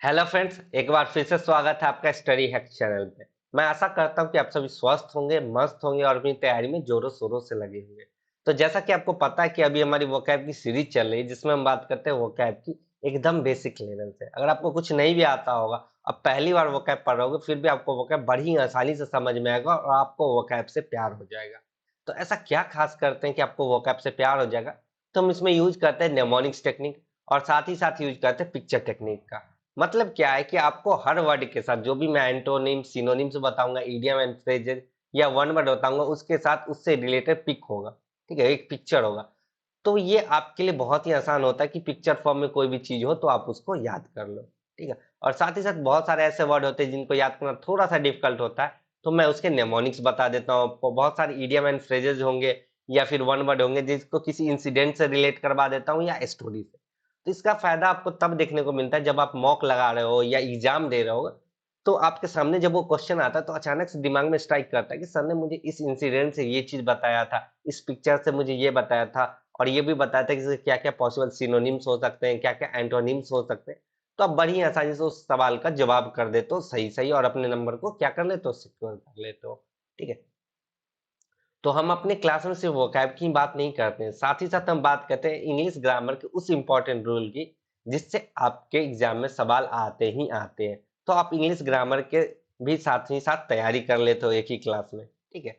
Hello friends, एक बार फिर से स्वागत है आपका स्टडी हैक चैनल पे। मैं आशा करता हूँ कि आप सभी स्वस्थ होंगे, मस्त होंगे और अपनी तैयारी में जोरों शोरों से लगे होंगे। तो जैसा कि आपको पता है कि अभी हमारी वोकैब की सीरीज चल रही है जिसमें हम बात करते हैं वोकैब की एकदम बेसिक लेवल से। अगर आपको कुछ नहीं भी आता होगा, अब पहली बार वोकैब पढ़ रहे होगे, फिर भी आपको वोकैब बड़ी आसानी से समझ में आएगा और आपको वोकैब से प्यार हो जाएगा। तो ऐसा क्या खास करते हैं कि आपको वोकैब से प्यार हो जाएगा? तो हम इसमें यूज करते हैं नेमोनिक्स टेक्निक और साथ ही साथ यूज करते हैं पिक्चर टेक्निक का। मतलब क्या है कि आपको हर वर्ड के साथ जो भी मैं एंटोनिम, सिनोनिम्स बताऊँगा, इडियम एंड फ्रेजेस या वन वर्ड बताऊँगा, उसके साथ उससे रिलेटेड पिक होगा, ठीक है? एक पिक्चर होगा। तो ये आपके लिए बहुत ही आसान होता है कि पिक्चर फॉर्म में कोई भी चीज़ हो तो आप उसको याद कर लो, ठीक है? और साथ ही साथ बहुत सारे ऐसे वर्ड होते हैं जिनको याद करना थोड़ा-सा डिफ़िकल्ट होता है, तो मैं उसके नेमोनिक्स बता देता हूँ आपको। बहुत सारे इडियम एंड फ्रेजेस होंगे या फिर वन वर्ड होंगे जिसको किसी इंसिडेंट से रिलेट करवा देता हूँ या स्टोरी से। तो इसका फ़ायदा आपको तब देखने को मिलता है जब आप मॉक लगा रहे हो या एग्ज़ाम दे रहे हो, तो आपके सामने जब वो क्वेश्चन आता है तो अचानक से दिमाग में स्ट्राइक करता है कि सर ने मुझे इस इंसिडेंट से ये चीज़ बताया था, इस पिक्चर से मुझे ये बताया था और ये भी बताया था कि इसके क्या-क्या पॉसिबल सिनोनिम्स हो सकते हैं, क्या-क्या एंटोनिम्स हो सकते हैं। तो आप बड़ी आसानी से उस सवाल का जवाब कर देते हो सही-सही और अपने नंबर को क्या कर लेते हो सिक्योर कर लेते हो। ठीक है? तो हम अपने क्लास में सिर्फ वोकैब की बात नहीं करते हैं, साथ ही साथ हम बात करते हैं इंग्लिश ग्रामर के उस इम्पोर्टेंट रूल की, जिससे आपके एग्जाम में सवाल आते ही आते हैं। तो आप इंग्लिश ग्रामर के भी साथ ही साथ तैयारी कर लेते हो एक ही क्लास में, ठीक है?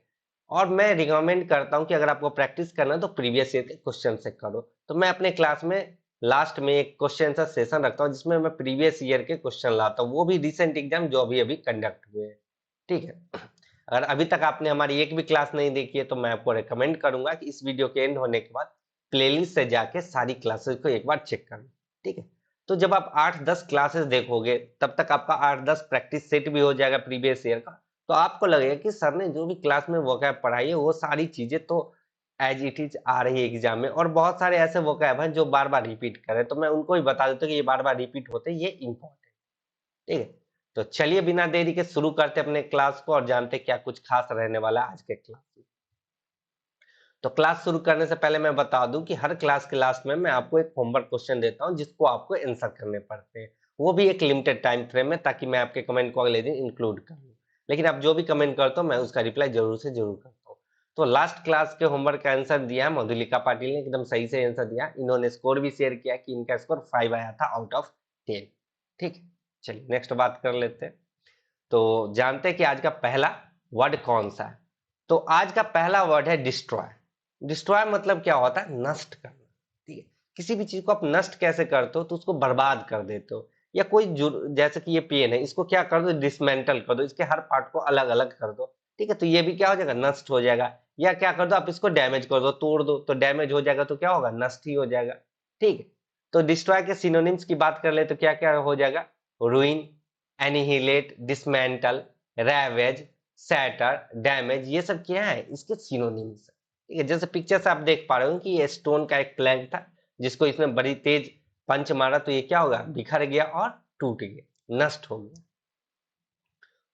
और मैं रिकमेंड करता हूँ कि अगर आपको प्रैक्टिस करना है तो प्रीवियस ईयर के क्वेश्चन से करो। तो मैं अपने क्लास में लास्ट में एक क्वेश्चन आंसर सेशन रखता हूँ जिसमें मैं प्रीवियस ईयर के क्वेश्चन लाता हूँ, वो भी रिसेंट एग्जाम जो अभी-अभी कंडक्ट हुए हैं, ठीक है? अगर अभी तक आपने हमारी एक भी क्लास नहीं देखी है तो मैं आपको रिकमेंड करूंगा कि इस वीडियो के एंड होने के बाद प्लेलिस्ट से जाके सारी क्लासेस को एक बार चेक कर लो, ठीक है? तो जब आप 8-10 क्लासेस देखोगे तब तक आपका 8-10 प्रैक्टिस सेट भी हो जाएगा प्रीवियस ईयर का। तो आपको लगेगा कि सर ने जो भी क्लास में वोकैब पढ़ाई है वो सारी चीजें तो एज इट इज आ रही है एग्जाम में और बहुत सारे ऐसे वोकैब हैं जो बार-बार रिपीट करें तो मैं उनको भी बता देता हूँ कि ये बार-बार रिपीट होते हैं, ये इंपॉर्टेंट, ठीक है? तो चलिए बिना देरी के शुरू करते हैं अपने क्लास को और जानते हैं क्या कुछ खास रहने वाला है आज के क्लास में। तो क्लास शुरू करने से पहले मैं बता दूं कि हर क्लास के लास्ट में मैं आपको एक होमवर्क क्वेश्चन देता हूं जिसको आपको आंसर करने पड़ते हैं। वो भी एक लिमिटेड टाइम फ्रेम में ताकि मैं आपके कमेंट को अगले दिन इंक्लूड कर लूं। लेकिन आप जो भी कमेंट करते हो मैं उसका रिप्लाई जरूर से जरूर करता हूँ। तो लास्ट क्लास के होमवर्क का आंसर दिया मधुलिका पाटिल ने, एकदम सही से आंसर दिया। इन्होंने स्कोर भी शेयर किया कि इनका स्कोर 5 आया था आउट ऑफ 10। ठीक है, चलिए नेक्स्ट बात कर लेते हैं। तो जानते हैं कि आज का पहला वर्ड कौन सा है? तो आज का पहला वर्ड है डिस्ट्रॉय। डिस्ट्रॉय मतलब क्या होता है? नष्ट करना, ठीक है? किसी भी चीज को आप नष्ट कैसे करते हो? तो उसको बर्बाद कर देते हो या कोई जैसे कि ये पेन है, इसको क्या कर दो? डिसमेंटल कर दो, इसके हर पार्ट को अलग अलग कर दो, ठीक है? तो ये भी क्या हो जाएगा? नष्ट हो जाएगा। या क्या कर दो? आप इसको डैमेज कर दो, तोड़ दो, तो डैमेज हो जाएगा तो क्या होगा? नष्ट ही हो जाएगा, ठीक है? तो डिस्ट्रॉय के सिनोनिम्स की बात कर ले तो क्या क्या हो जाएगा? Ruin, annihilate, dismantle, ravage, shatter, damage, ये सब क्या है? इसके सिनोनिम्स है, ठीक है? जैसे पिक्चर से आप देख पा रहे हो कि ये स्टोन का एक प्लैंक था जिसको इसने बड़ी तेज पंच मारा तो ये क्या होगा? बिखर गया और टूट गया, नष्ट हो गया।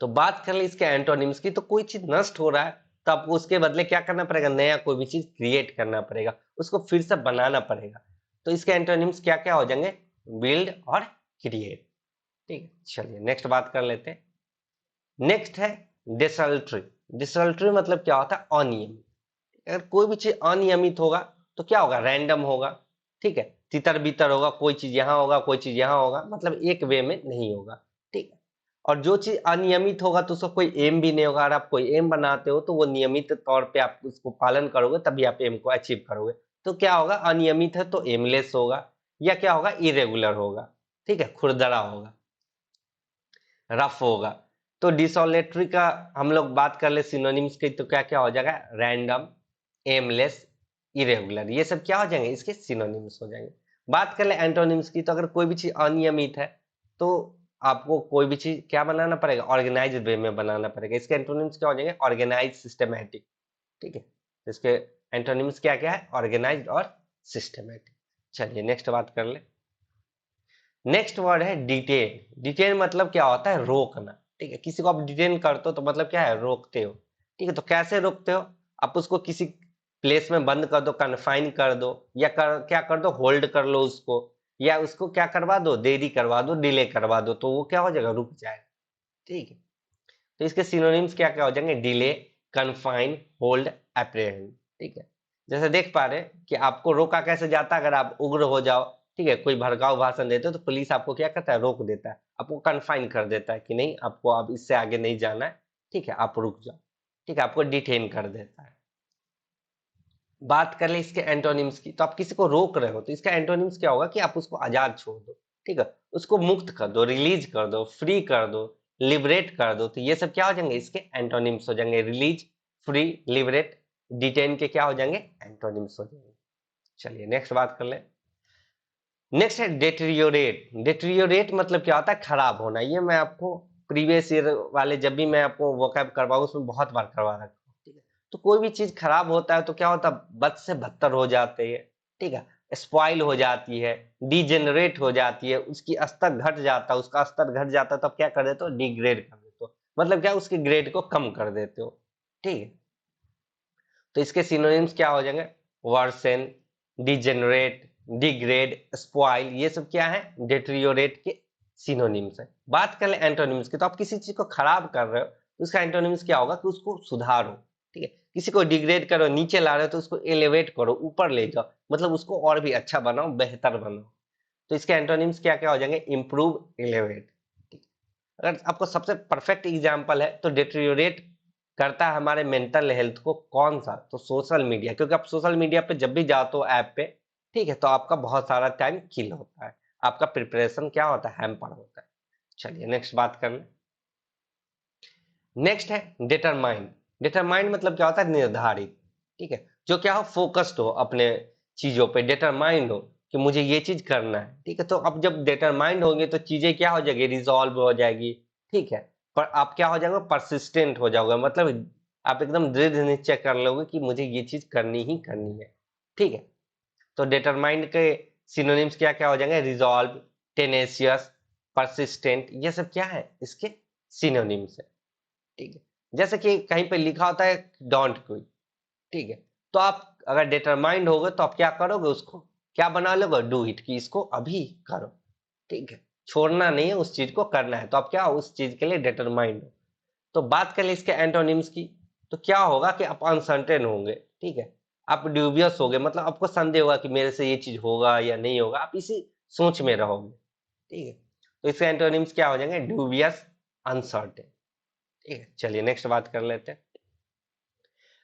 तो बात कर ले इसके एंटोनिम्स की, तो कोई चीज नष्ट हो रहा है तो आपको उसके बदले क्या करना पड़ेगा? नया कोई भी चीज क्रिएट करना पड़ेगा, उसको फिर से बनाना पड़ेगा। तो इसके एंटोनिम्स क्या क्या हो जाएंगे? बिल्ड और क्रिएट, ठीक है? चलिए नेक्स्ट बात कर लेते हैं। नेक्स्ट है डिसल्ट्री। डिसल्ट्री मतलब क्या होता है? अनियमित। अगर कोई भी चीज अनियमित होगा तो क्या होगा? रैंडम होगा, ठीक है? तितर बितर होगा, कोई चीज यहाँ होगा कोई चीज यहाँ होगा, मतलब एक वे में नहीं होगा, ठीक है? और जो चीज अनियमित होगा तो उसका कोई एम भी नहीं होगा। अगर आप कोई एम बनाते हो तो वो नियमित तौर पे आप उसको पालन करोगे तभी आप एम को अचीव करोगे। तो क्या होगा? अनियमित है तो एमलेस होगा या क्या होगा? इरेगुलर होगा, ठीक है? खुरदरा होगा, रफ होगा। तो डिसोलेटरी का हम लोग बात कर ले सिनोनिम्स की तो क्या क्या हो जाएगा? रैंडम, एमलेस, इरेगुलर, ये सब क्या हो जाएंगे? इसके सिनोनिम्स हो जाएंगे। बात कर ले एंटोनिम्स की, तो अगर कोई भी चीज अनियमित है तो आपको कोई भी चीज क्या बनाना पड़ेगा? ऑर्गेनाइज्ड वे में बनाना पड़ेगा। इसके एंटोनिम्स क्या हो जाएंगे? ऑर्गेनाइज, सिस्टमैटिक, ठीक है? तो इसके एंटोनिम्स क्या क्या है? ऑर्गेनाइज्ड और सिस्टमैटिक। चलिए नेक्स्ट बात कर ले। नेक्स्ट वर्ड है डिटेन। डिटेन मतलब क्या होता है? रोकना, ठीक है? किसी को आप डिटेन करते हो तो मतलब क्या है? रोकते हो, ठीक है? तो कैसे रोकते हो? आप उसको किसी प्लेस में बंद कर दो, कन्फाइन कर दो या क्या कर दो? होल्ड कर लो उसको, या उसको क्या करवा दो, देरी करवा दो, डिले करवा दो, तो वो क्या हो जाएगा, रुक जाएगा। ठीक है, तो इसके सिनोनिम्स क्या क्या हो जाएंगे, डिले, कन्फाइन, होल्ड, एप्रीहेंड। ठीक है, जैसे देख पा रहे हैं कि आपको रोका कैसे जाता है, अगर आप उग्र हो जाओ, ठीक है, कोई भड़काऊ भाषण देते हो तो पुलिस आपको क्या करता है, रोक देता है, आपको कन्फाइन कर देता है कि नहीं, आपको अब इससे आगे नहीं जाना है, ठीक है, आप रुक जाओ। ठीक है, आपको डिटेन कर देता है। बात कर ले इसके एंटोनिम्स की, तो आप किसी को रोक रहे हो तो इसका एंटोनिम्स क्या होगा कि आप उसको आजाद छोड़ दो। ठीक है, उसको मुक्त कर दो, रिलीज कर दो, फ्री कर दो, लिबरेट कर दो, तो ये सब क्या हो जाएंगे, इसके एंटोनिम्स हो जाएंगे। रिलीज, फ्री, लिबरेट, डिटेन के क्या हो जाएंगे, एंटोनिम्स हो जाएंगे। चलिए नेक्स्ट बात कर ले। नेक्स्ट है डेटेरियोरेट। डेटेरियोरेट मतलब क्या होता है, खराब होना। ये मैं आपको प्रीवियस ईयर वाले जब भी मैं आपको वोकैब करवाऊं उसमें बहुत बार करवा रखा हूं। ठीक है, तो कोई भी चीज खराब होता है तो क्या होता है, बद से बदतर हो जाते हैं। ठीक है, स्पॉइल हो जाती है, डिजेनरेट हो जाती है, उसकी स्तर घट जाता है, उसका स्तर घट जाता है, तब क्या कर देते हो, डिग्रेड कर देते हो, मतलब क्या, उसके ग्रेड को कम कर देते हो। ठीक है, तो इसके सिनोनिम्स क्या हो जाएंगे, वर्सन, डिजेनरेट, डिग्रेड, स्पॉइल, ये सब क्या है, डेटेरियोरेट के सिनोनिम्स है। बात कर ले एंटोनिम्स की, तो आप किसी चीज को खराब कर रहे हो तो उसका एंटोनिम्स क्या होगा कि उसको सुधारो। ठीक है, किसी को डिग्रेड करो, नीचे ला रहे हो तो उसको एलिवेट करो, ऊपर ले जाओ, मतलब उसको और भी अच्छा बनाओ, बेहतर बनाओ। तो इसके एंटोनिम्स क्या क्या हो जाएंगे, इंप्रूव, एलिवेट। अगर आपको सबसे परफेक्ट एग्जांपल है तो डिटेरियोरेट करता है हमारे मेंटल हेल्थ को, कौन सा, तो सोशल मीडिया। क्योंकि आप सोशल मीडिया पे जब भी जाते हो ऐप पे, ठीक है, तो आपका बहुत सारा टाइम किल होता है, आपका प्रिपरेशन क्या होता है, हैम्पर होता है। चलिए नेक्स्ट बात कर लें। नेक्स्ट है डिटरमाइंड। डिटरमाइंड मतलब क्या होता है, निर्धारित। ठीक है, जो क्या हो, फोकस्ड हो अपने चीजों पे, डिटरमाइंड हो कि मुझे ये चीज करना है। ठीक है, तो अब जब डिटरमाइंड होंगे तो चीजें क्या हो जाएगी, रिजॉल्व हो जाएगी। ठीक है, पर आप क्या हो जाओगे, परसिस्टेंट हो जाओगे, मतलब आप एकदम दृढ़ निश्चय कर लोगे कि मुझे ये चीज करनी ही करनी है। ठीक है, तो डिटरमाइंड के सिनोनिम्स क्या क्या हो जाएंगे, रिजॉल्व, टेनेशियस, परसिस्टेंट, ये सब क्या है, इसके सिनोनिम्स है। ठीक है, जैसे कि कहीं पे लिखा होता है डोंट क्विट। ठीक है, तो आप अगर डिटरमाइंड होगे तो आप क्या करोगे, उसको क्या बना लोगे, डू इट, कि इसको अभी करो। ठीक है, छोड़ना नहीं है, उस चीज को करना है, तो आप क्या उस चीज के लिए डिटरमाइंड हो। तो बात करें इसके एंटोनिम्स की, तो क्या होगा कि आप अनसर्टेन होंगे। ठीक है, आप ड्यूबियस होगे, मतलब आपको संदेह होगा कि मेरे से ये चीज होगा या नहीं होगा, आप इसी सोच में रहोगे। ठीक है, तो इसके एंटोनिम्स क्या हो जाएंगे, ड्यूबियस, अनसर्टेन। ठीक है, चलिए नेक्स्ट बात कर लेते हैं।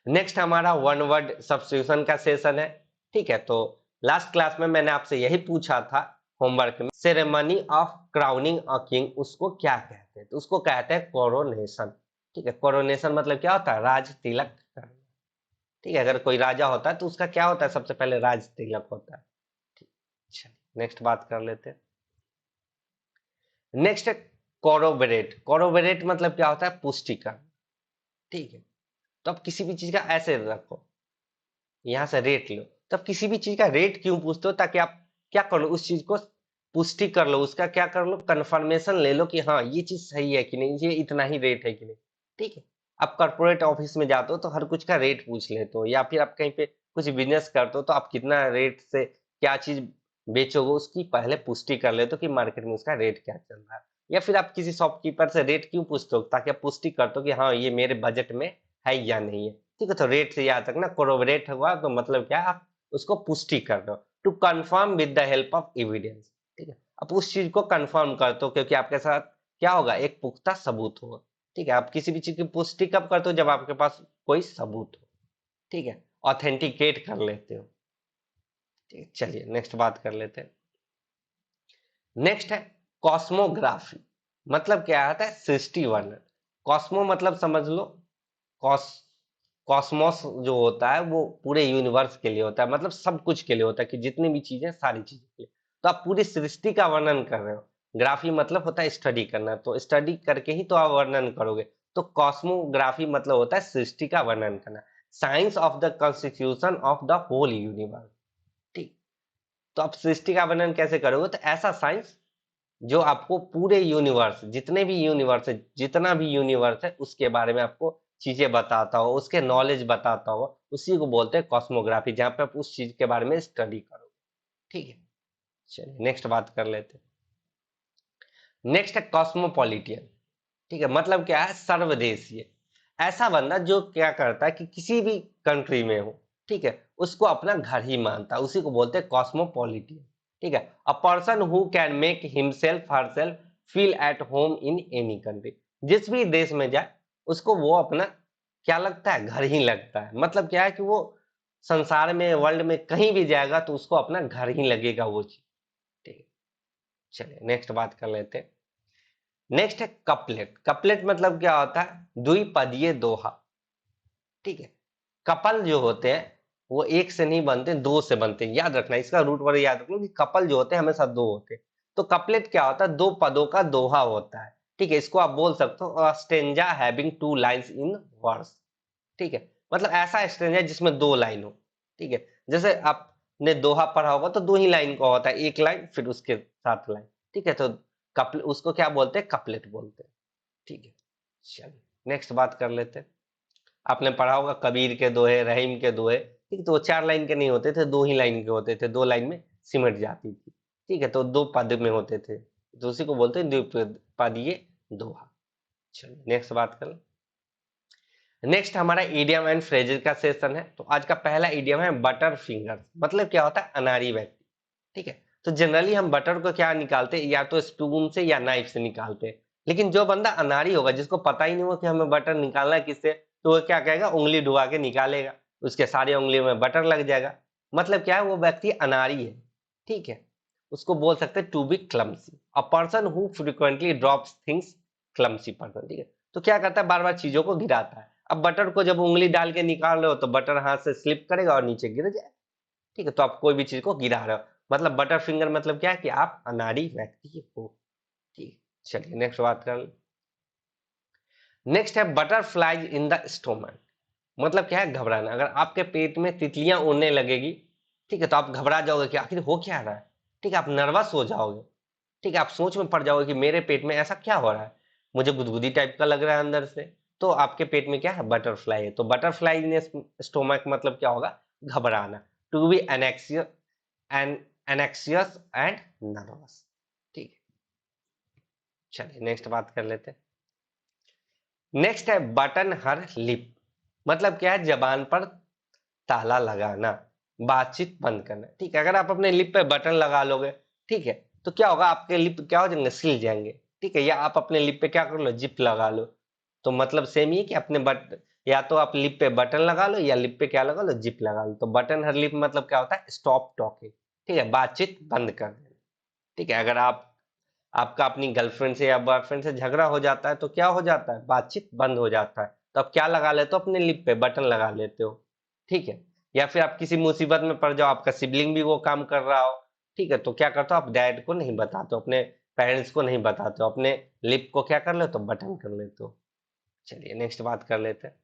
नेक्स्ट हमारा वन वर्ड सब्स्टिट्यूशन का सेशन है। ठीक है, तो लास्ट क्लास में मैंने आपसे यही पूछा था होमवर्क में, ceremony of crowning a king उसको क्या कहते हैं, तो उसको कहते हैं कोरोनेशन। ठीक है, कोरोनेशन मतलब क्या होता है, राज तिलक करना। ठीक है, अगर कोई राजा होता है तो उसका क्या होता है, सबसे पहले राज तिलक होता है। ठीक, चलिए नेक्स्ट बात कर लेते हैं। नेक्स्ट है कोरोबरेट। कोरोबरेट मतलब क्या होता है, पुष्टि करना। ठीक है, तो आप किसी भी चीज का ऐसे रखो, यहाँ से रेट लो, तब किसी भी चीज का रेट क्यों पूछते हो, ताकि आप क्या कर लो, उस चीज को पुष्टि कर लो, उसका क्या कर लो, कंफर्मेशन ले लो कि हाँ ये चीज सही है कि नहीं, ये इतना ही रेट है कि नहीं। ठीक है, आप कॉर्पोरेट ऑफिस में जाते हो तो हर कुछ का रेट पूछ लेते हो, या फिर आप कहीं पे कुछ बिजनेस करते हो तो आप कितना रेट से क्या चीज बेचोगे उसकी पहले पुष्टि कर लेते हो कि मार्केट में उसका रेट क्या चल रहा है। या फिर आप किसी शॉपकीपर से रेट क्यों पूछते हो, ताकि आप पुष्टि करते हो कि हाँ ये मेरे बजट में है या नहीं है। ठीक है, तो रेट से याद रखना, कोरोबरेट हुआ तो मतलब क्या, आप उसको पुष्टि कर रहे हो, to confirm with the help of evidence. ठीक है, आप उस चीज को कंफर्म करते हो क्योंकि आपके साथ क्या होगा, एक पुख्ता सबूत होगा। ठीक है, आप किसी भी चीज की पुष्टि कब करते हो, जब आपके पास कोई सबूत हो। ठीक है, ऑथेंटिकेट कर लेते हो। ठीक है, चलिए नेक्स्ट बात कर लेते हैं। नेक्स्ट है कॉस्मोग्राफी। मतलब क्या आता है, सृष्टि वर्णन। कॉस्मो मतलब समझ लो, कॉस कॉस्मोस जो होता है वो पूरे यूनिवर्स के लिए होता है, मतलब सब कुछ के लिए होता है, कि जितनी भी चीजें सारी चीजें के लिए। तो आप पूरी सृष्टि का वर्णन कर रहे हो। ग्राफी मतलब होता है स्टडी करना, तो स्टडी करके ही तो आप वर्णन करोगे। तो कॉस्मोग्राफी मतलब होता है सृष्टि का वर्णन करना, science of the constitution of the whole universe. ठीक, तो आप सृष्टि का वर्णन कैसे करोगे, तो ऐसा साइंस जो आपको पूरे यूनिवर्स, जितने भी यूनिवर्स है, जितना भी यूनिवर्स है उसके बारे में आपको चीजें बताता हो, उसके नॉलेज बताता हो, उसी को बोलते हैं कॉस्मोग्राफी, जहां पे आप उस चीज के बारे में स्टडी करो। ठीक है, चलिए नेक्स्ट बात कर लेते हैं। नेक्स्ट है कॉस्मोपॉलिटियन। ठीक है, मतलब क्या है, सर्वदेशीय। ऐसा बंदा जो क्या करता है कि किसी भी कंट्री में हो, ठीक है, उसको अपना घर ही मानता है, उसी को बोलते हैं कॉस्मोपॉलिटियन। ठीक है, अ person who can make himself herself feel at home in any country. जिस भी देश में जाए उसको वो अपना क्या लगता है, घर ही लगता है। मतलब क्या है कि वो संसार में, वर्ल्ड में कहीं भी जाएगा तो उसको अपना घर ही लगेगा वो चीज। ठीक है, चलिए नेक्स्ट बात कर लेते हैं। नेक्स्ट है कपलेट। कपलेट मतलब क्या होता है, द्विपदीय दोहा। ठीक है, कपल जो होते हैं वो एक से नहीं बनते, दो से बनते हैं। याद रखना, इसका रूट वर्ड याद रख लो कि कपल जो होते हैं हमेशा दो होते हैं। तो कपलेट क्या होता है, दो पदों का दोहा होता है। ठीक है, इसको आप बोल सकते हो stanza having two lines in verse. ठीक है, मतलब ऐसा स्टेंजा जिसमें दो लाइन हो। ठीक है, जैसे आपने दोहा पढ़ा होगा तो दो ही लाइन का होता है, एक लाइन फिर उसके साथ लाइन। ठीक है, तो कपल उसको क्या बोलते हैं, कपलेट बोलते हैं। ठीक है, चलिए नेक्स्ट बात कर लेते हैं। आपने पढ़ा होगा कबीर के दोहे, रहीम के दोहे। ठीक, तो वो चार लाइन के नहीं होते थे, दो ही लाइन के होते थे, दो लाइन में सिमट जाती थी। ठीक है, तो दो पद में होते थे, तो उसी को बोलते हैं द्विपदीय दोहा। चलिए नेक्स्ट बात करें। नेक्स्ट हमारा इडियम एंड फ्रेजेस का सेशन है। तो आज का पहला इडियम है बटर फिंगर। मतलब क्या होता है, अनाड़ी व्यक्ति। ठीक है, तो जनरली हम बटर को क्या निकालते हैं, या तो स्पून से या नाइफ से निकालते हैं। लेकिन जो बंदा अनाड़ी होगा, जिसको पता ही नहीं होगा कि हमें बटर निकालना है किससे, तो वो क्या कहेगा, उंगली डुबा के निकालेगा, उसके सारे उंगलियों में बटर लग जाएगा। मतलब क्या है, वो व्यक्ति अनाड़ी है। ठीक है, उसको बोल सकते हैं to be clumsy, a person who frequently drops things, clumsy person. ठीक है, तो क्या करता है, बार बार चीजों को गिराता है। अब बटर को जब उंगली डाल के निकाल रहे हो तो बटर हाथ से स्लिप करेगा और नीचे गिर जाए। ठीक है, तो आप कोई भी चीज को गिरा रहे हो, मतलब बटर फिंगर मतलब क्या है कि आप अनाड़ी व्यक्ति हो। ठीक, चलिए नेक्स्ट बात कर। नेक्स्ट है बटरफ्लाइज इन द स्टोमक। मतलब क्या है, घबराना। अगर आपके पेट में तितलियां उड़ने लगेगी, ठीक है, तो आप घबरा जाओगे कि आखिर हो क्या रहा है। ठीक है, आप नर्वस हो जाओगे। ठीक है, आप सोच में पड़ जाओगे कि मेरे पेट में ऐसा क्या हो रहा है, मुझे गुदगुदी टाइप का लग रहा है अंदर से। तो आपके पेट में क्या है, बटरफ्लाई है। तो बटरफ्लाई इन स्टोमक मतलब क्या होगा, घबराना। To be anxious and anxious and nervous. ठीक है, चलिए नेक्स्ट बात कर लेते हैं। नेक्स्ट है बटन हर लिप। मतलब क्या है, जबान पर ताला लगाना, बातचीत बंद करना। ठीक है, अगर आप अपने लिप पे बटन लगा लोगे, ठीक है, तो क्या होगा, आपके लिप क्या हो जाएंगे, सिल जाएंगे। ठीक है, या आप अपने लिप पे क्या कर लो, जिप लगा लो। तो मतलब सेम ही है कि अपने बट या तो आप लिप पे बटन लगा लो या लिप पे क्या लगा लो, जिप लगा लो। तो बटन हर लिप मतलब क्या होता है, स्टॉप टॉकिंग। ठीक है, बातचीत बंद कर देना। ठीक है, अगर आपका अपनी गर्लफ्रेंड से या बॉयफ्रेंड से झगड़ा हो जाता है तो क्या हो जाता है, बातचीत बंद हो जाता है। तो आप क्या लगा लेते हो, अपने लिप पे बटन लगा लेते हो। ठीक है, या फिर आप किसी मुसीबत में पड़ जाओ, आपका सिबलिंग भी वो काम कर रहा हो, ठीक है, तो क्या करते हो, आप डैड को नहीं बताते हो, अपने पेरेंट्स को नहीं बताते हो, अपने लिप को क्या कर लेते हो, बटन कर लेते हो। चलिए नेक्स्ट बात कर लेते हैं।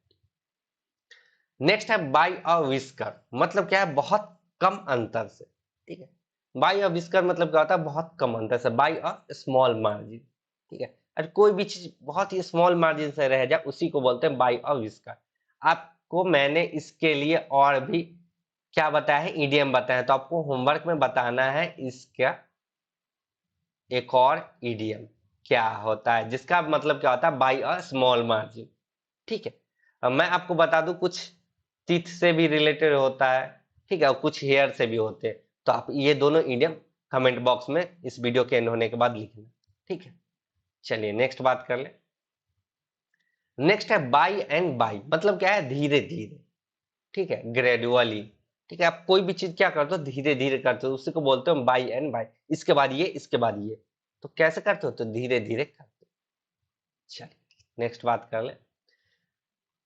नेक्स्ट है बाई अ विस्कर। मतलब क्या है, बहुत कम अंतर से। ठीक है, बाई अ विस्कर मतलब क्या होता है, बहुत कम अंतर से, बाई अ स्मॉल मार्जिन। ठीक है, और कोई भी चीज बहुत ही स्मॉल मार्जिन से रह जाए उसी को बोलते हैं बाई अ विस्कर। आपको मैंने इसके लिए और भी क्या बताया है, ईडीएम बताया है, तो आपको होमवर्क में बताना है इसका एक और ईडीएम क्या होता है, जिसका मतलब क्या होता है, बाई अ स्मॉल मार्जिन। ठीक है, अब मैं आपको बता दूं, कुछ टीथ से भी रिलेटेड होता है। ठीक है, और कुछ हेयर से भी होते हैं। तो आप ये दोनों इडियम कमेंट बॉक्स में इस वीडियो के एंड होने के बाद लिखना। ठीक है, चलिए नेक्स्ट बात कर ले। नेक्स्ट है बाई एंड बाई। मतलब क्या है, धीरे धीरे। ठीक है, ग्रेजुअली। ठीक है, आप कोई भी चीज क्या करते हो, धीरे धीरे करते हो, उसी को बोलते हो बाई एंड बाई। इसके बाद ये, इसके बाद ये। तो कैसे करते हो, तो धीरे धीरे करते हो। चलिए नेक्स्ट बात कर ले।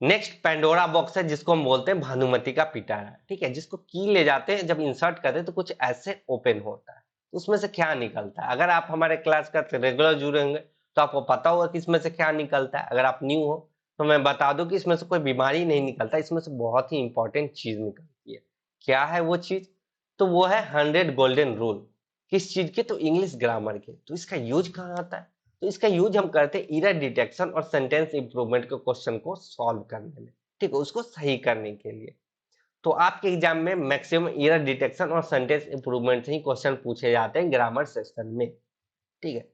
नेक्स्ट पेंडोरा बॉक्स है, जिसको हम बोलते हैं भानुमति का पिटारा। ठीक है, जिसको की ले जाते हैं, जब इंसर्ट करते हैं तो कुछ ऐसे ओपन होता है, उसमें से क्या निकलता है। अगर आप हमारे क्लास का रेगुलर जुड़े होंगे तो आपको पता होगा कि इसमें से क्या निकलता है। अगर आप न्यू हो तो मैं बता दूं कि इसमें से कोई बीमारी नहीं निकलता, इसमें से बहुत ही इंपॉर्टेंट चीज निकलती है। क्या है वो चीज, तो वो है 100 गोल्डन रूल। किस चीज के, तो इंग्लिश ग्रामर के। तो इसका यूज कहाँ आता है, तो इसका यूज हम करते हैं एरर डिटेक्शन और सेंटेंस इंप्रूवमेंट के क्वेश्चन को सॉल्व करने में। ठीक है, उसको सही करने के लिए। तो आपके एग्जाम में मैक्सिमम एरर डिटेक्शन और सेंटेंस इंप्रूवमेंट से ही क्वेश्चन पूछे जाते हैं ग्रामर सेक्शन में, ठीक है।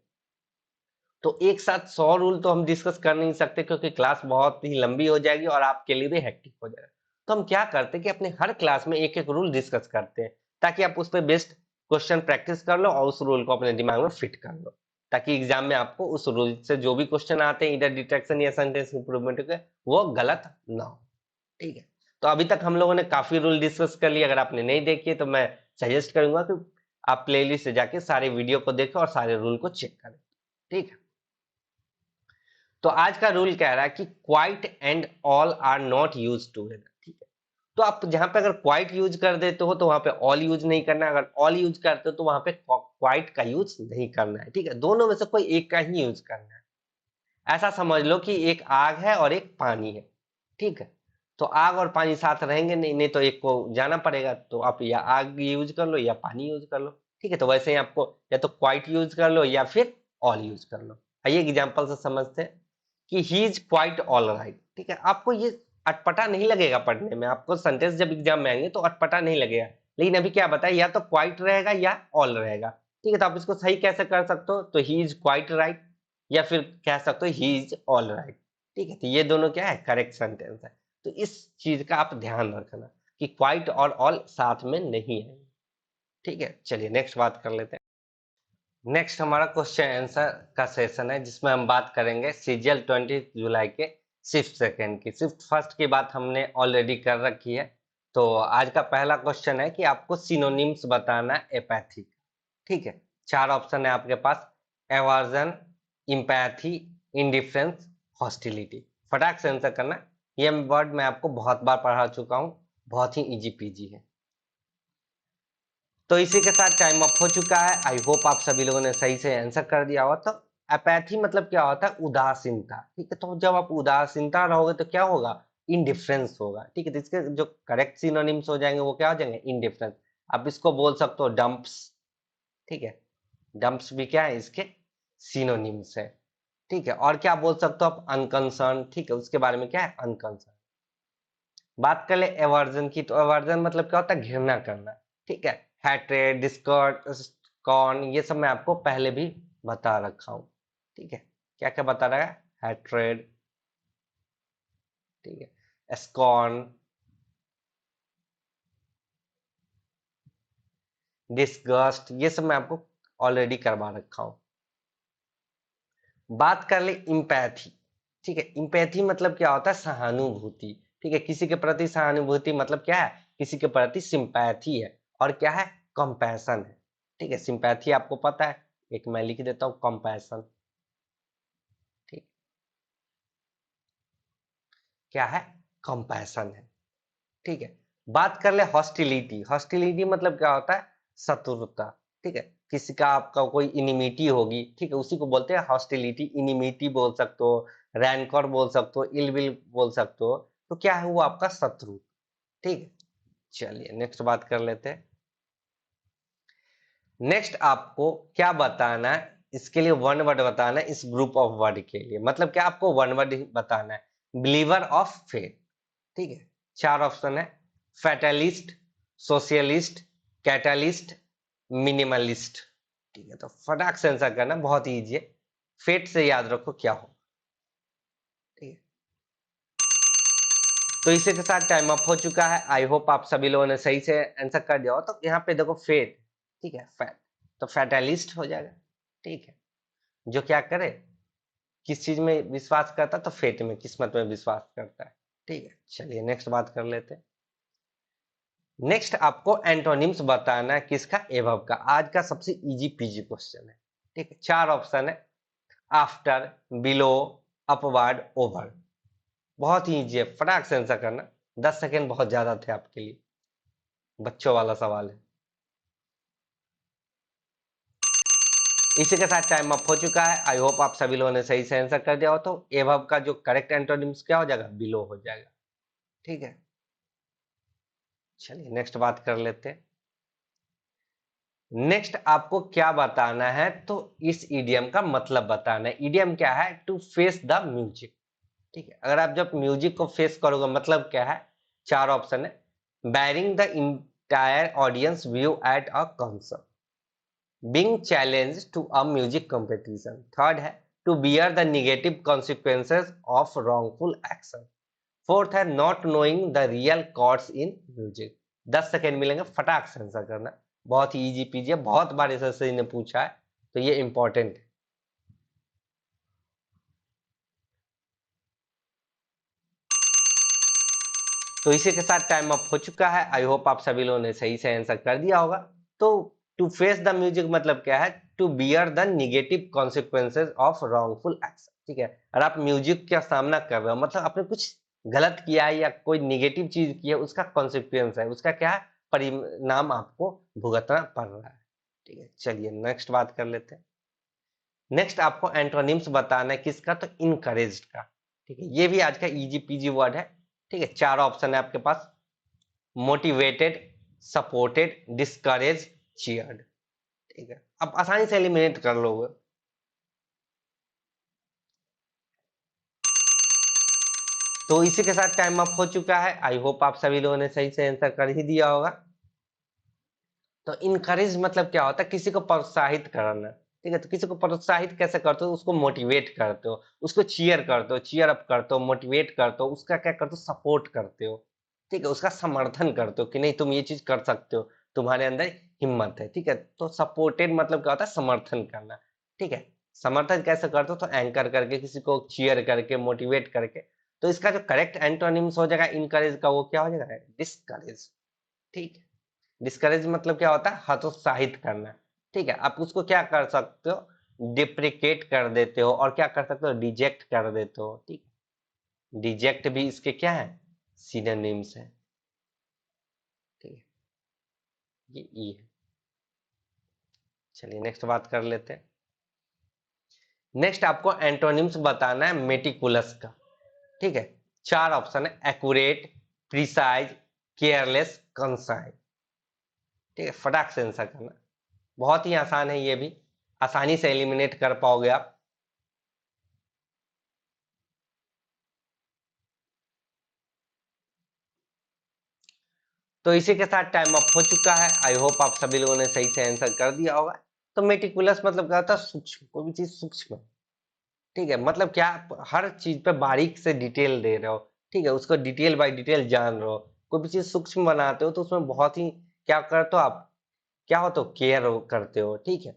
तो एक साथ 100 रूल तो हम डिस्कस कर नहीं सकते क्योंकि क्लास बहुत ही लंबी हो जाएगी और आपके लिए भी हेक्टिक हो जाएगा। तो हम क्या करते हैं कि अपने हर क्लास में एक-एक रूल डिस्कस करते हैं, ताकि आप उस पे बेस्ड क्वेश्चन प्रैक्टिस कर लो और उस रूल को अपने दिमाग में फिट कर लो, ताकि एग्जाम में आपको उस रूल से जो भी क्वेश्चन आते हैं एरर डिटेक्शन या सेंटेंस इंप्रूवमेंट के, वो गलत ना हो, ठीक है। तो अभी तक हम लोगों ने काफी रूल डिस्कस कर लिए। अगर आपने नहीं देखी है तो मैं सजेस्ट करूंगा कि आप प्लेलिस्ट से जाके सारे वीडियो को देखें और सारे रूल को चेक करें, ठीक है। तो आज का रूल कह रहा है कि quite and all are not use together, ठीक है। तो आप जहां पे अगर क्वाइट यूज कर देते हो तो वहां पे ऑल यूज नहीं करना है, अगर ऑल यूज करते हो तो वहां पे क्वाइट का यूज नहीं करना है, ठीक है। दोनों में से कोई एक का ही यूज करना है। ऐसा समझ लो कि एक आग है और एक पानी है, ठीक है। तो आग और पानी साथ रहेंगे नहीं, नहीं तो एक को जाना पड़ेगा, तो आप या आग यूज कर लो या पानी यूज कर लो, ठीक है। तो वैसे ही आपको या तो क्वाइट यूज कर लो या फिर ऑल यूज कर लो। आइए एग्जांपल से समझते हैं कि he is quite all right, ठीक है। आपको ये अटपटा नहीं लगेगा पढ़ने में, आपको सेंटेंस जब एग्जाम में आएंगे तो अटपटा नहीं लगेगा। लेकिन अभी क्या बताया, या तो क्वाइट रहेगा या ऑल रहेगा, ठीक है। तो आप इसको सही कैसे कर सकते हो, तो ही इज क्वाइट राइट या फिर कह सकते हो ही इज ऑल राइट, ठीक है। तो ये दोनों क्या है, करेक्ट सेंटेंस है। तो इस चीज का आप ध्यान रखना कि क्वाइट और ऑल साथ में नहीं है, ठीक है। चलिए नेक्स्ट बात कर लेते हैं। नेक्स्ट हमारा क्वेश्चन आंसर का सेशन है जिसमें हम बात करेंगे सीजीएल 20 जुलाई के शिफ्ट सेकंड की। शिफ्ट फर्स्ट की बात हमने ऑलरेडी कर रखी है। तो आज का पहला क्वेश्चन है कि आपको सिनोनिम्स बताना है एपैथी, ठीक है। 4 ऑप्शन है आपके पास, एवर्जन, इम्पैथी, इंडिफरेंस, हॉस्टिलिटी। फटाक से आंसर करना। ये वर्ड मैं आपको बहुत बार पढ़ा चुका हूँ, बहुत ही इजी पीजी है। तो इसी के साथ टाइम अप हो चुका है। आई होप आप सभी लोगों ने सही से आंसर कर दिया होगा। तो अपैथी मतलब क्या होता है, उदासीनता, ठीक है। तो जब आप उदासीनता रहोगे तो क्या होगा, इनडिफरेंस होगा, ठीक है। तो इसके जो करेक्ट सिनोनिम्स हो जाएंगे वो क्या हो जाएंगे, इनडिफरेंस। आप इसको बोल सकते हो डंप्स, ठीक है। डंप्स भी क्या है, इसके सिनोनिम्स है, ठीक है। और क्या बोल सकते हो आप, अनकंसर्न, ठीक है। उसके बारे में क्या है, अनकंसर्न। बात कर ले एवर्जन की, तो एवर्जन मतलब क्या होता है, घृणा करना, ठीक है। हैट्रेड, डिस्कॉर्ड, स्कॉर्न, ये सब मैं आपको पहले भी बता रखा हूं, ठीक है। क्या क्या बता रहा है, हैट्रेड, ठीक है, स्कॉर्न, डिस्गस्ट, ये सब मैं आपको ऑलरेडी करवा रखा हूं। बात कर ले इम्पैथी, ठीक है। इम्पैथी मतलब क्या होता है, सहानुभूति, ठीक है। किसी के प्रति सहानुभूति मतलब क्या है, किसी के प्रति सिंपैथी है। और क्या है, कंपैशन है, ठीक है। सिंपैथी आपको पता है, एक मैं लिख देता हूं, कंपैशन, ठीक। क्या है, कंपैशन है, ठीक है। बात कर ले हॉस्टिलिटी। हॉस्टिलिटी मतलब क्या होता है, शत्रुता, ठीक है। किसी का आपका कोई इनिमिटी होगी, ठीक है, उसी को बोलते हैं हॉस्टिलिटी। इनिमिटी बोल सकते हो, रैनकर बोल सकते हो, इलविल बोल सकते हो। तो क्या है, वो आपका शत्रु, ठीक है। चलिए नेक्स्ट बात कर लेते हैं। नेक्स्ट आपको क्या बताना है, इसके लिए वन वर्ड बताना है, इस ग्रुप ऑफ वर्ड के लिए मतलब क्या, आपको वन वर्ड बताना है, बिलीवर ऑफ फेथ, ठीक है। 4 ऑप्शन है, फैटलिस्ट, सोशलिस्ट, कैटलिस्ट, मिनिमलिस्ट, ठीक है। तो फटाक से आंसर करना, बहुत ही इजी है। फेट से याद रखो क्या हो, ठीक है। तो इसी के साथ टाइम अप हो चुका है। आई होप आप सभी लोगों ने सही से आंसर कर दिया हो। तो यहाँ पे देखो फेट, ठीक है, फैट, तो फैटलिस्ट हो जाएगा, ठीक है। जो क्या करे, किस चीज में विश्वास करता है, तो फेट में, किस्मत में विश्वास करता है, ठीक है। चलिए नेक्स्ट बात कर लेते हैं। नेक्स्ट आपको एंटोनिम्स बताना है, किसका, एभव का। आज का सबसे इजी पीजी क्वेश्चन है, ठीक है। 4 ऑप्शन है, आफ्टर, बिलो, अपवर्ड, ओवर। बहुत ही इजी है, फटाक से आंसर करना। 10 सेकेंड बहुत ज्यादा थे आपके लिए, बच्चों वाला सवाल है। इसी के साथ टाइम अप हो चुका है। आई होप आप सभी लोगों ने सही से आंसर कर दिया हो। तो एभव का जो करेक्ट एंटोनिम्स क्या हो जाएगा, बिलो हो जाएगा, ठीक है। चलिए नेक्स्ट बात कर लेते हैं। नेक्स्ट आपको क्या बताना है, तो इस इडियम का मतलब बताना है। इडियम क्या है, टू फेस द म्यूजिक, ठीक है। अगर आप जब म्यूजिक को फेस करोगे मतलब क्या है, 4 ऑप्शन है, bearing the entire audience view at a concert, being challenged to a music competition. Third है to bear the negative consequences of wrongful action. Fourth है not knowing the real chords in music. 10 second मिलेंगे, फटाक से answer करना, बहुत ही easy PG है, बहुत बार SSC ने पूछा है, तो ये इंपॉर्टेंट है। तो इसी के साथ टाइम अप हो चुका है। आई होप आप सभी लोगों ने सही से आंसर कर दिया होगा। तो टू फेस द म्यूजिक मतलब क्या है? To bear the negative consequences of wrongful action. ठीक है, और आप म्यूजिक का सामना कर रहे हो, मतलब आपने कुछ गलत किया है या कोई निगेटिव चीज की है, उसका कॉन्सिक्वेंस है, उसका क्या है, परिणाम आपको भुगतना पड़ रहा है। ठीक है, चलिए नेक्स्ट बात कर लेते हैं। नेक्स्ट आपको एंटोनिम्स बताना है किसका? तो इनकरेज्ड का। ठीक है, ये भी आज का इजी पीजी वर्ड है। ठीक है, 4 ऑप्शन है आपके पास, मोटिवेटेड, सपोर्टेड, डिस्करेज, चीयर्ड। ठीक है, अब आसानी से एलिमिनेट कर लोगे। तो इसी के साथ टाइम अप हो चुका है। आई होप आप सभी लोगों ने सही से आंसर कर ही दिया होगा। तो इनकरेज मतलब क्या होता है? किसी को प्रोत्साहित करना। ठीक है, तो किसी को प्रोत्साहित कैसे करते हो? उसको मोटिवेट करते हो, उसको चीयर करते हो, चीयर अप करते हो, मोटिवेट करते हो, उसका क्या करते हो? सपोर्ट करते हो। ठीक है, उसका समर्थन करते हो कि नहीं तुम ये चीज कर सकते हो, तुम्हारे अंदर हिम्मत है। ठीक है, तो सपोर्टेड मतलब क्या होता है? समर्थन करना। ठीक है, समर्थन कैसे करते हो? तो एंकर करके, किसी को चीयर करके, मोटिवेट करके। तो इसका जो करेक्ट एंटोनिम्स हो जाएगा इनकरेज का, वो क्या हो जाएगा? डिस्करेज। ठीक है, डिस्करेज मतलब क्या होता है? हतोत्साहित करना। ठीक है, आप उसको क्या कर सकते हो? डिप्रिकेट कर देते हो, और क्या कर सकते हो? डिजेक्ट कर देते हो। ठीक, डिजेक्ट भी इसके क्या है? सिनोनिम्स है। ठीक है, ये ई है। चलिए नेक्स्ट बात कर लेते हैं। नेक्स्ट आपको एंटोनिम्स बताना है मेटिकुलस का। ठीक है, 4 ऑप्शन है, एक्यूरेट, प्रिसाइज, केयरलेस, कंसाइज। ठीक है, फटाक से आंसर करना, बहुत ही आसान है, ये भी आसानी से एलिमिनेट कर पाओगे आप। तो इसी के साथ टाइम अप हो चुका है। आई होप आप सभी लोगों ने सही से आंसर कर दिया होगा। तो मेटिकुलस मतलब क्या होता है? सूक्ष्म, कोई भी चीज सूक्ष्म। ठीक है, मतलब क्या, आप हर चीज पे बारीक से डिटेल दे रहे हो। ठीक है, उसको डिटेल बाय डिटेल जान रहे हो। कोई भी चीज सूक्ष्म बनाते हो तो उसमें बहुत ही क्या करते हो आप? क्या हो तो केयर करते हो। ठीक है,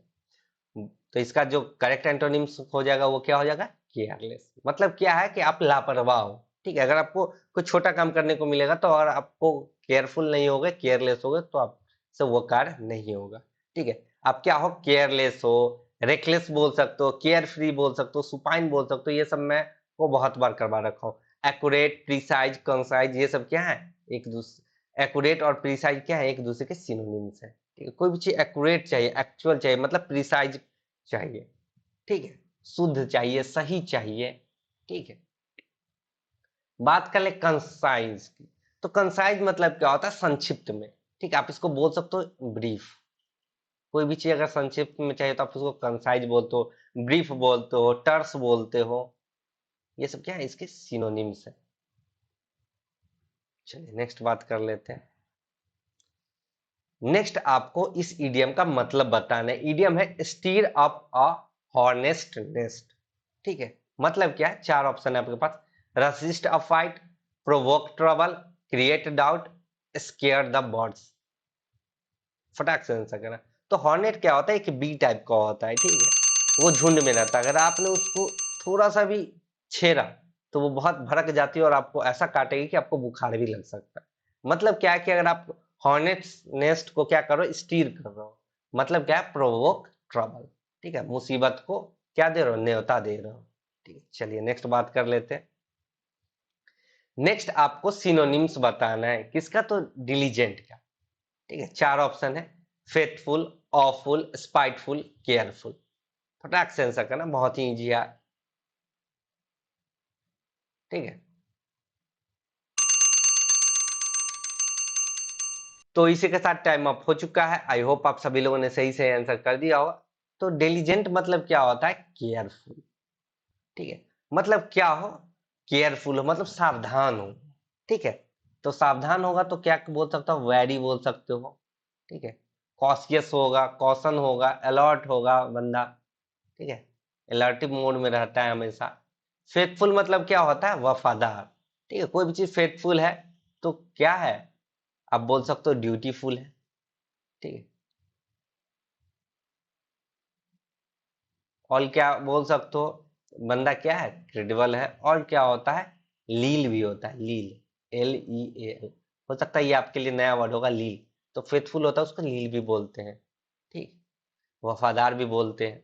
तो इसका जो करेक्ट एंटोनिम्स हो जाएगा वो क्या हो जाएगा? केयरलेस। मतलब क्या है कि आप लापरवाह हो। ठीक है, अगर आपको कुछ छोटा काम करने को मिलेगा तो, और आपको केयरफुल नहीं होगे, केयरलेस होगे, तो आपसे वो कार्य नहीं होगा। ठीक है, आप क्या हो? केयरलेस हो, रेकलेस बोल सकते हो, केयर फ्री बोल सकते हो, सुपाइन बोल सकते हो। ये सब मैं को बहुत बार करवा रखा हूँ। एक्यूरेट, प्रिसाइज, कंसाइज, ये सब क्या है? एक दूसरे, एक्यूरेट और प्रिसाइज क्या है? एक दूसरे के सिनोनिम्स है। ठीक है, कोई भी चीज एक्यूरेट चाहिए, एक्चुअल चाहिए, मतलब प्रिसाइज चाहिए। ठीक है, शुद्ध चाहिए, सही चाहिए। ठीक है, बात कर ले कंसाइज की। तो कंसाइज मतलब क्या होता है? संक्षिप्त में। ठीक है, आप इसको बोल सकते हो ब्रीफ। कोई भी चीज अगर संक्षिप्त में चाहिए तो आप उसको कंसाइज बोलते हो, ब्रीफ बोलते हो, टर्स बोलते हो। ये सब क्या है? इसके सिनोनिम्स है। चलिए नेक्स्ट बात कर लेते हैं। नेक्स्ट आपको इस इडियम का मतलब बताना है। इडियम है स्टीर अप अ हॉनेस्ट नेस्ट। ठीक है, मतलब क्या है? 4 ऑप्शन है आपके पास, resist a fight, provoke trouble, create doubt, scare the birds. फटाक से आंसर करना। तो हॉर्नेट क्या होता है? एक बी टाइप का होता है। ठीक है, वो झुंड में रहता है, अगर आपने उसको थोड़ा सा भी छेड़ा तो वो बहुत भड़क जाती है और आपको ऐसा काटेगी कि आपको बुखार भी लग सकता है। मतलब क्या है कि अगर आप हॉर्नेट नेस्ट को क्या करो? स्टीर कर रहे हो, मतलब क्या है? Provoke trouble. ठीक है, मुसीबत को क्या दे रहे हो? न्योता दे रहे हो। ठीक है, चलिए नेक्स्ट बात कर लेते हैं। नेक्स्ट आपको सिनोनिम्स बताना है किसका? तो डिलीजेंट का। ठीक है, 4 ऑप्शन है, फेथफुल, ऑफुल, स्पाइटफुल, केयरफुल। फटाक से आंसर करना, बहुत ही इजी है। ठीक है, तो इसी के साथ टाइम अप हो चुका है। आई होप आप सभी लोगों ने सही से आंसर कर दिया होगा। तो डिलीजेंट मतलब क्या होता है? केयरफुल। ठीक है, मतलब क्या हो? केयरफुल हो, मतलब सावधान हो। ठीक है, तो सावधान होगा तो क्या बोल सकता हूँ, वेरी बोल सकते हो, ठीक है। कॉशियस होगा, कॉशन होगा, अलर्ट होगा बंदा, ठीक है, अलर्टिव मोड में रहता है हमेशा। फेथफुल मतलब क्या होता है, वफादार, ठीक है। कोई भी चीज फेथफुल है तो क्या है, आप बोल सकते हो ड्यूटीफुल है, ठीक है। और क्या बोल सकते हो, बंदा क्या है, क्रेडिबल है। और क्या होता है, लील भी होता है, लील, LEAL। हो सकता है ये आपके लिए नया वर्ड होगा, लील। तो फेथफुल होता है उसको लील भी बोलते हैं, ठीक, वफादार भी बोलते हैं।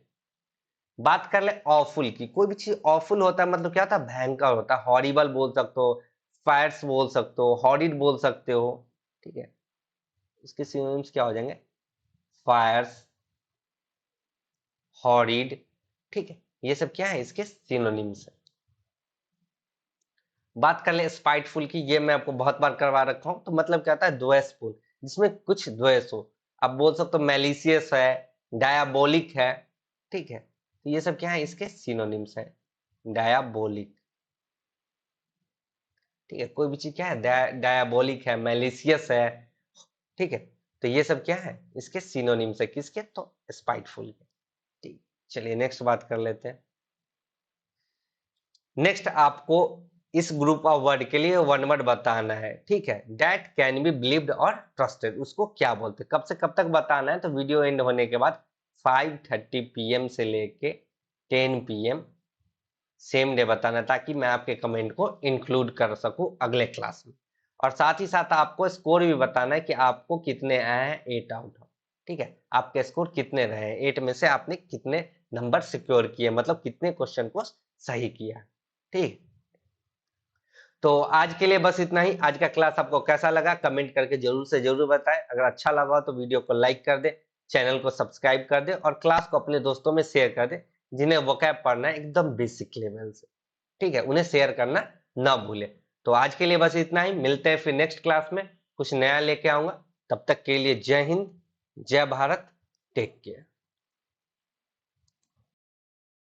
बात कर ले ऑफुल की, कोई भी चीज ऑफुल होता है मतलब क्या होता है, भयंकर होता है, हॉरिबल बोल सकते हो, फायर्स बोल सकते हो, हॉरिड बोल सकते हो, ठीक है। इसके सिनोनिम्स क्या हो जाएंगे, फायर्स, हॉरिड, ठीक है। ये सब क्या है, इसके सिनोनिम्स है। बात कर ले स्पाइटफुल की, ये मैं आपको बहुत बार करवा रखा हूं। तो मतलब क्या होता है, द्वेषफुल, जिसमें कुछ द्वेष हो। आप बोल सकते हो मैलिशियस है, डायाबोलिक है, ठीक है। तो ये सब क्या है, इसके सिनोनिम्स है, डायाबोलिक, ठीक है। कोई भी चीज क्या है, डायाबोलिक है, मैलिशियस है, ठीक है। तो ये सब क्या है, इसके सिनोनिम्स है, किसके, तो स्पाइटफुल के, ठीक। चलिए नेक्स्ट बात कर लेते हैं। नेक्स्ट आपको इस ग्रुप ऑफ वर्ड के लिए वन वर्ड बताना है, ठीक है। दैट कैन बी बिलीव्ड और ट्रस्टेड, उसको क्या बोलते हैं, कब से कब तक बताना है, तो वीडियो एंड होने के बाद 5:30 PM से लेके 10 PM सेम डे बताना है, ताकि मैं आपके कमेंट को इंक्लूड कर सकूं अगले क्लास में। और साथ ही साथ आपको स्कोर भी बताना है कि आपको कितने आए हैं 8 आउट ऑफ, ठीक है। आपके स्कोर कितने रहे हैं, 8 में से आपने कितने नंबर सिक्योर किए, मतलब कितने क्वेश्चन को सही किया, ठीक। तो आज के लिए बस इतना ही। आज का क्लास आपको कैसा लगा कमेंट करके जरूर से जरूर बताएं। अगर अच्छा लगा हो तो वीडियो को लाइक कर दे, चैनल को सब्सक्राइब कर दे और क्लास को अपने दोस्तों में शेयर कर दे, जिन्हें वोकैब पढ़ना है एकदम बेसिक लेवल से, ठीक है। उन्हें शेयर करना ना भूले। तो आज के लिए बस इतना ही, मिलते हैं फिर नेक्स्ट क्लास में, कुछ नया लेके आऊंगा। तब तक के लिए जय हिंद, जय भारत, टेक केयर।